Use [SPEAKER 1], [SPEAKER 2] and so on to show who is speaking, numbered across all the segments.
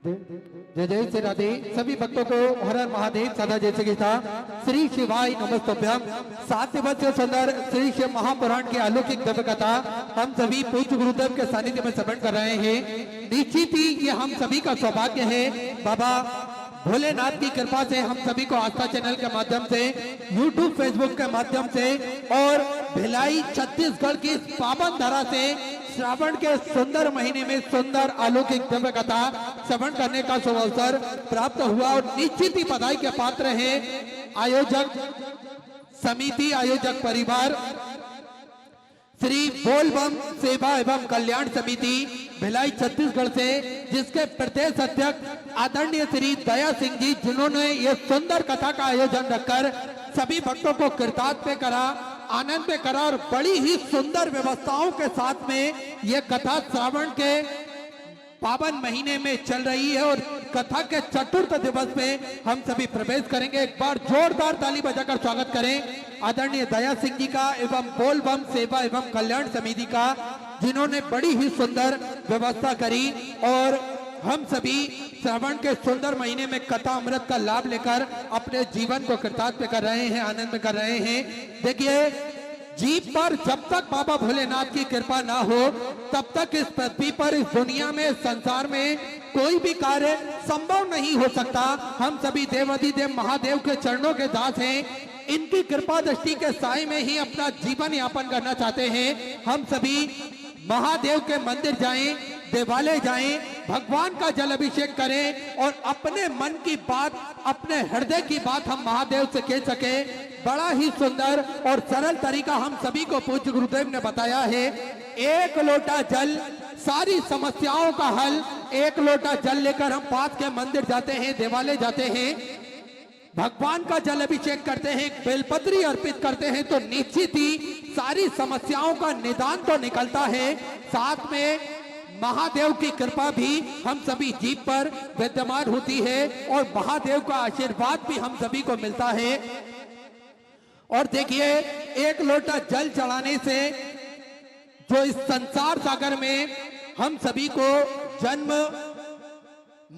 [SPEAKER 1] जय जय श्री राधे। सभी भक्तों को हर हर महादेव सदा जैसे की था श्री शिवाय नमस्तभ्यम। 7 दिवस से सुंदर श्री शिव महापुराण की अलौकिक दिव्य कथा हम सभी पूज्य गुरुदेव के सानिध्य में श्रवण कर रहे हैं। निश्चित ही ये हम सभी का सौभाग्य है। बाबा भोलेनाथ की कृपा से हम सभी को आस्था चैनल के माध्यम से, यूट्यूब फेसबुक के माध्यम से और भिलाई छत्तीसगढ़ की पावन धरा से श्रावण के सुंदर महीने में सुंदर अलौकिक दिव्य कथा श्रवण करने का अवसर प्राप्त हुआ और निश्चित ही बधाई के पात्र है आयोजक समिति, आयोजक परिवार श्री बोलबम सेवा एवं कल्याण समिति भिलाई छत्तीसगढ़ से, जिसके प्रदेश अध्यक्ष आदरणीय श्री दया सिंह जी, जिन्होंने ये सुंदर कथा का आयोजन रखकर सभी भक्तों को कृतार्थ में करा, आनंद में करा और बड़ी ही सुंदर व्यवस्थाओं के साथ में ये कथा श्रावण के पावन महीने में चल रही है। और कथा के चतुर्थ दिवस में हम सभी प्रवेश करेंगे। एक बार जोरदार ताली बजाकर स्वागत करें आदरणीय दया सिंह जी का एवं बोलबम सेवा एवं कल्याण समिति का, जिन्होंने बड़ी ही सुंदर व्यवस्था करी और हम सभी श्रावण के सुंदर महीने में कथा अमृत का लाभ लेकर अपने जीवन को कृतार्थ कर रहे हैं, आनंद में कर रहे हैं। देखिए, जीव पर जब तक बाबा भोलेनाथ की कृपा ना हो तब तक इस पृथ्वी पर, इस दुनिया में, इस संसार में कोई भी कार्य संभव नहीं हो सकता। हम सभी देवाधिदेव महादेव के चरणों के दास हैं। इनकी कृपा दृष्टि के साए में ही अपना जीवन यापन करना चाहते हैं। हम सभी महादेव के मंदिर जाएं, देवालय जाएं, भगवान का जल अभिषेक करें और अपने मन की बात, अपने हृदय की बात हम महादेव से कह सके। बड़ा ही सुंदर और सरल तरीका हम सभी को पूज्य गुरुदेव ने बताया है। एक लोटा जल, सारी समस्याओं का हल। एक लोटा जल लेकर हम पास के मंदिर जाते हैं, देवालय जाते हैं, भगवान का जल अभिषेक करते हैं, बेलपत्री अर्पित करते हैं, तो निश्चित ही सारी समस्याओं का निदान तो निकलता है। साथ में महादेव की कृपा भी हम सभी जीव पर विद्यमान होती है और महादेव का आशीर्वाद भी हम सभी को मिलता है। और देखिए, एक लोटा जल चढ़ाने से जो इस संसार सागर में हम सभी को जन्म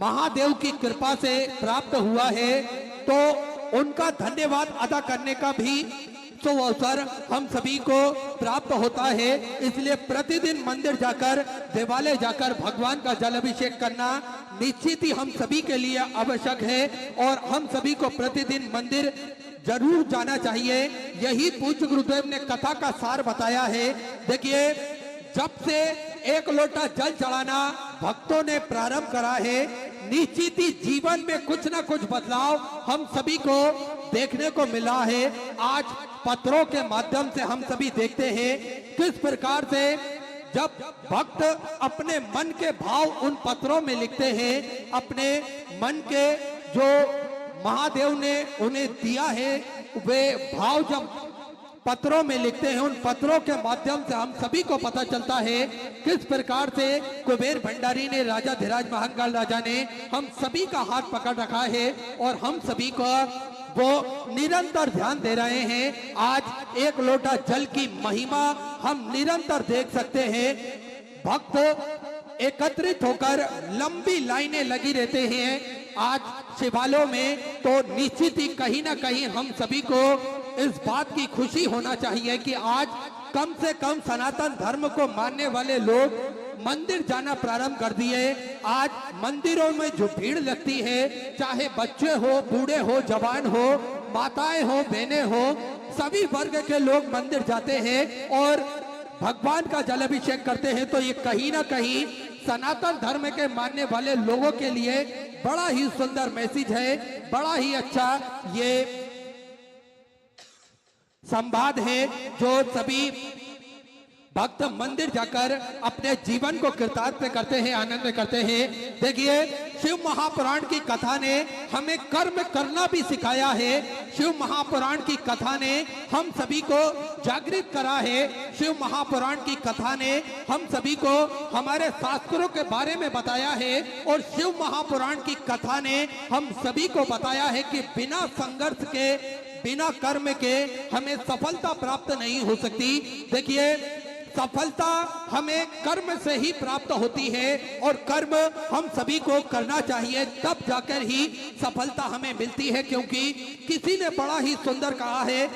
[SPEAKER 1] महादेव की कृपा से प्राप्त हुआ है, तो उनका धन्यवाद अदा करने का भी तो अवसर हम सभी को प्राप्त होता है। इसलिए प्रतिदिन मंदिर जाकर, देवालय जाकर भगवान का जल अभिषेक करना निश्चित ही हम सभी के लिए आवश्यक है और हम सभी को प्रतिदिन मंदिर जरूर जाना चाहिए। यही पूज्य गुरुदेव ने कथा का सार बताया है। देखिए, जब से एक लोटा जल चढ़ाना भक्तों ने प्रारंभ करा है, निश्चित ही जीवन में कुछ ना कुछ बदलाव हम सभी को देखने को मिला है। आज पत्रों के माध्यम से हम सभी देखते हैं किस प्रकार से जब भक्त अपने मन के भाव उन पत्रों में लिखते हैं, अपने मन के जो महादेव ने उन्हें दिया है वे भाव जब पत्रों में लिखते हैं, उन पत्रों के माध्यम से हम सभी को पता चलता है किस प्रकार से कुबेर भंडारी ने, राजा धीराज महाकाल राजा ने हम सभी का हाथ पकड़ रखा है और हम सभी को वो निरंतर ध्यान दे रहे हैं। आज एक लोटा जल की महिमा हम निरंतर देख सकते हैं। भक्त एकत्रित होकर लंबी लाइनें लगी रहते हैं आज शिवालयों में, तो निश्चित ही कहीं ना कहीं हम सभी को इस बात की खुशी होना चाहिए कि आज कम से कम सनातन धर्म को मानने वाले लोग मंदिर जाना प्रारंभ कर दिए। आज मंदिरों में जो भीड़ लगती है, चाहे बच्चे हो, बूढ़े हो, जवान हो, माताएं हो, बहनें हो, सभी वर्ग के लोग मंदिर जाते हैं और भगवान का जल अभिषेक करते हैं। तो ये कहीं ना कहीं सनातन धर्म के मानने वाले लोगों के लिए बड़ा ही सुंदर मैसेज है, बड़ा ही अच्छा ये संवाद है जो सभी भक्त मंदिर जाकर अपने जीवन को कृतार्थ करते हैं, आनंद करते हैं। देखिए, शिव महापुराण की कथा ने हमें कर्म करना भी सिखाया है। शिव महापुराण की कथा ने हम सभी को जागृत करा है। शिव महापुराण की कथा ने हम सभी को हमारे शास्त्रों के बारे में बताया है और शिव महापुराण की कथा ने हम सभी को बताया है कि बिना संघर्ष के, बिना कर्म के हमें सफलता प्राप्त नहीं हो सकती। देखिए, सफलता हमें कर्म से ही प्राप्त होती है और कर्म हम सभी को करना चाहिए, तब जाकर ही सफलता हमें मिलती है। क्योंकि किसी ने बड़ा ही सुंदर कहा है,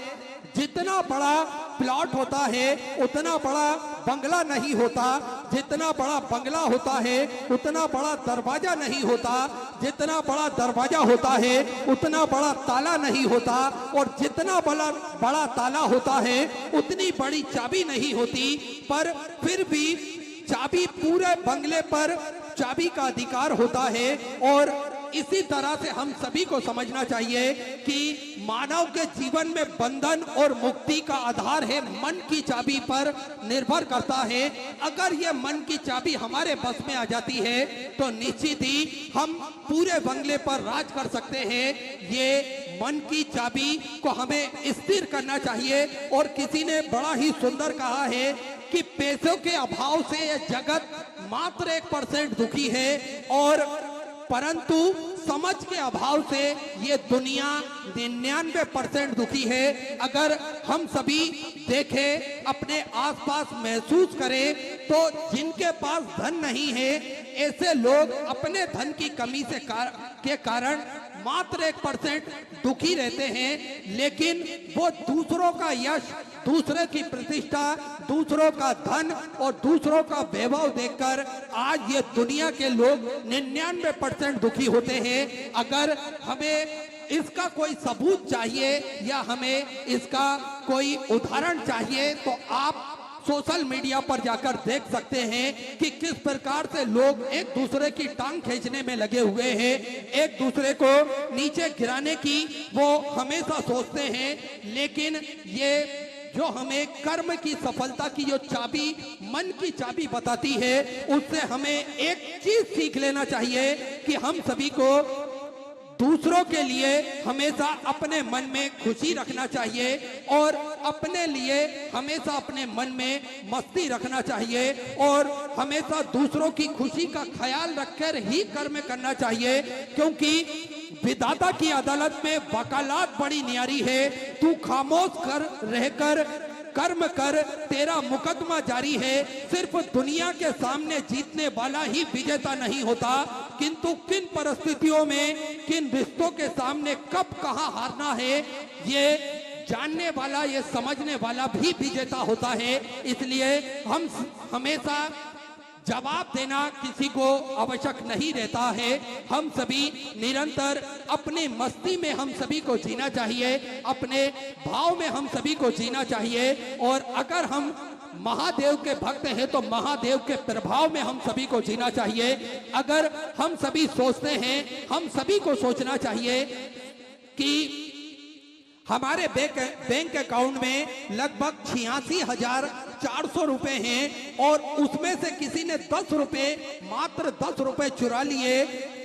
[SPEAKER 1] जितना बड़ा प्लॉट होता है उतना बड़ा बंगला नहीं होता, जितना बड़ा बंगला होता है उतना बड़ा दरवाजा नहीं होता, जितना बड़ा दरवाजा होता है उतना बड़ा ताला नहीं होता, और जितना बड़ा ताला होता है उतनी बड़ी चाबी नहीं होती। पर फिर भी चाबी पूरे बंगले पर चाबी का अधिकार होता है। और इसी तरह से हम सभी को समझना चाहिए कि मानव के जीवन में बंधन और मुक्ति का आधार है मन की चाबी पर निर्भर करता है। अगर ये मन की चाबी हमारे बस में आ जाती है तो निश्चित ही हम पूरे बंगले पर राज कर सकते हैं। ये मन की चाबी को हमें स्थिर करना चाहिए। और किसी ने बड़ा ही सुंदर कहा है कि पैसों के अभाव से यह जगत मात्र 1% दुखी है, और परंतु समझ के अभाव से ये दुनिया 99% दुखी है। अगर हम सभी देखें, अपने आसपास महसूस करें, तो जिनके पास धन नहीं है ऐसे लोग अपने धन की कमी से के कारण मात्र 1% दुखी रहते हैं। लेकिन वो दूसरों का यश, दूसरे की प्रतिष्ठा, दूसरों का धन और दूसरों का वैभव देखकर आज ये दुनिया के लोग 99% दुखी होते हैं। अगर हमें इसका कोई सबूत चाहिए या हमें इसका कोई उदाहरण चाहिए तो आप सोशल मीडिया पर जाकर देख सकते हैं कि किस प्रकार से लोग एक दूसरे की टांग खींचने में लगे हुए हैं, एक दूसरे को नीचे गिराने की वो हमेशा सोचते हैं। लेकिन ये जो हमें कर्म की सफलता की जो चाबी, मन की चाबी बताती है, उससे हमें एक चीज सीख लेना चाहिए कि हम सभी को दूसरों के लिए हमेशा अपने मन में खुशी रखना चाहिए और अपने लिए हमेशा अपने मन में मस्ती रखना चाहिए, और हमेशा दूसरों की खुशी का ख्याल रखकर ही कर्म करना चाहिए। क्योंकि विधाता की अदालत में वकालत बड़ी न्यारी है। तू खामोश कर रहकर कर्म कर, तेरा मुकदमा जारी है। सिर्फ दुनिया के सामने जीतने वाला ही विजेता नहीं होता, किंतु किन परिस्थितियों में, किन रिश्तों के सामने कब कहां हारना है, ये जानने वाला, ये समझने वाला भी विजेता होता है। इसलिए हम हमेशा जवाब देना किसी को आवश्यक नहीं रहता है। हम सभी निरंतर अपनी मस्ती में हम सभी को जीना चाहिए, अपने भाव में हम सभी को जीना चाहिए। और अगर हम महादेव के भक्त हैं तो महादेव के प्रभाव में हम सभी को जीना चाहिए। अगर हम सभी सोचते हैं, हम सभी को सोचना चाहिए कि हमारे बैंक अकाउंट में लगभग 86,400 रुपए हैं और उसमें से किसी ने 10 रुपए, मात्र 10 रुपए चुरा लिए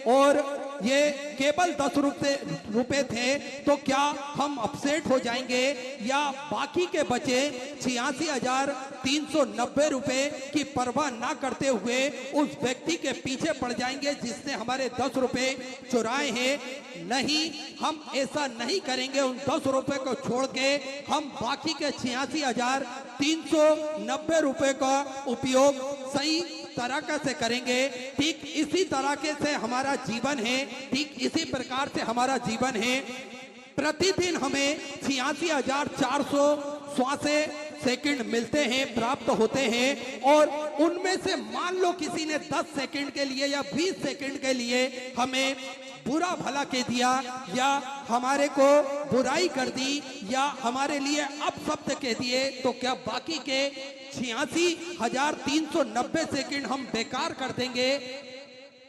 [SPEAKER 1] और ये केवल 10 रुपए थे, तो क्या हम अपसेट हो जाएंगे या बाकी के बचे 86,390 रुपए की परवाह ना करते हुए उस व्यक्ति के पीछे पड़ जाएंगे जिसने हमारे 10 रुपए चुराए हैं? नहीं, हम ऐसा नहीं करेंगे। उन 10 रुपए को छोड़ के हम बाकी के 86,390 रुपए का उपयोग सही तरह से करेंगे। ठीक इसी तरह से हमारा जीवन है, ठीक इसी प्रकार से हमारा जीवन है। प्रतिदिन हमें 86,400 श्वासें सेकंड मिलते हैं, प्राप्त होते हैं, और उनमें से मान लो किसी ने 10 सेकंड के लिए या 20 सेकंड के लिए हमें बुरा भला कह दिया या हमारे को बुराई कर दी या हमारे लिए अपशब्द कह दिए, तो क्या बाकी के 86,390 सेकंड हम बेकार कर देंगे?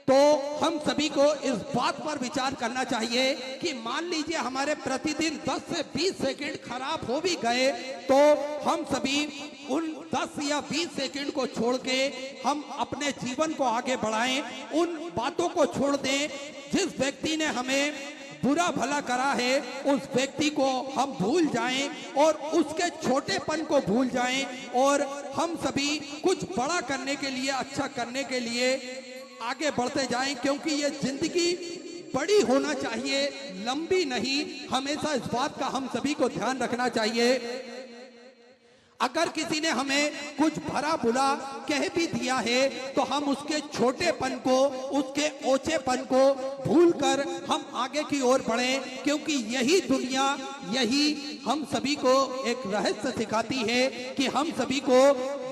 [SPEAKER 1] तो हम सभी को इस बात पर विचार करना चाहिए कि मान लीजिए हमारे प्रतिदिन 10 से 20 सेकंड खराब हो भी गए, तो हम सभी उन 10 या 20 सेकंड को छोड़ के हम अपने जीवन को आगे बढ़ाएं, उन बातों को छोड़ दें। जिस व्यक्ति ने हमें बुरा भला करा है उस व्यक्ति को हम भूल जाएं और उसके छोटेपन को भूल जाएं, और हम सभी कुछ बड़ा करने के लिए, अच्छा करने के लिए आगे बढ़ते जाएं। क्योंकि ये जिंदगी बड़ी होना चाहिए, लंबी नहीं। हमेशा इस बात का हम सभी को ध्यान रखना चाहिए। अगर किसी ने हमें कुछ भरा बुरा कह भी दिया है तो हम उसके छोटेपन को, उसके ओछेपन को भूलकर हम आगे की ओर बढ़ें, क्योंकि यही दुनिया, यही हम सभी को एक रहस्य सिखाती है कि हम सभी को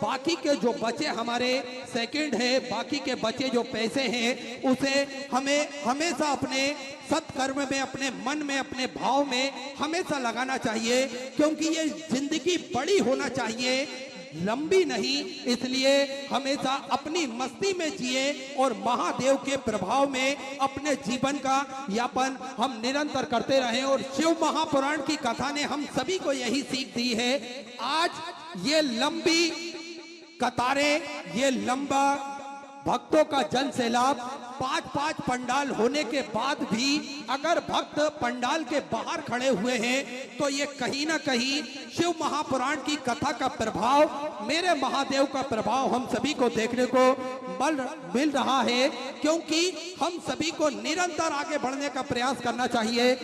[SPEAKER 1] बाकी के जो बचे हमारे सेकंड है, बाकी के बचे जो पैसे हैं, उसे हमें हमेशा अपने सत्कर्म में, अपने मन में, अपने भाव में हमेशा लगाना चाहिए, क्योंकि ये जिंदगी बड़ी होना चाहिए, लंबी नहीं। इसलिए हमेशा अपनी मस्ती में जिए और महादेव के प्रभाव में अपने जीवन का यापन हम निरंतर करते रहें। और शिव महापुराण की कथा ने हम सभी को यही सीख दी है। आज ये लंबी कतारें, ये लंबा भक्तों का जन सैलाब, 5-5 पंडाल होने के बाद भी अगर भक्त पंडाल के बाहर खड़े हुए हैं तो ये कहीं ना कहीं शिव महापुराण की कथा का प्रभाव, मेरे महादेव का प्रभाव हम सभी को देखने को मिल रहा है, क्योंकि हम सभी को निरंतर आगे बढ़ने का प्रयास करना चाहिए।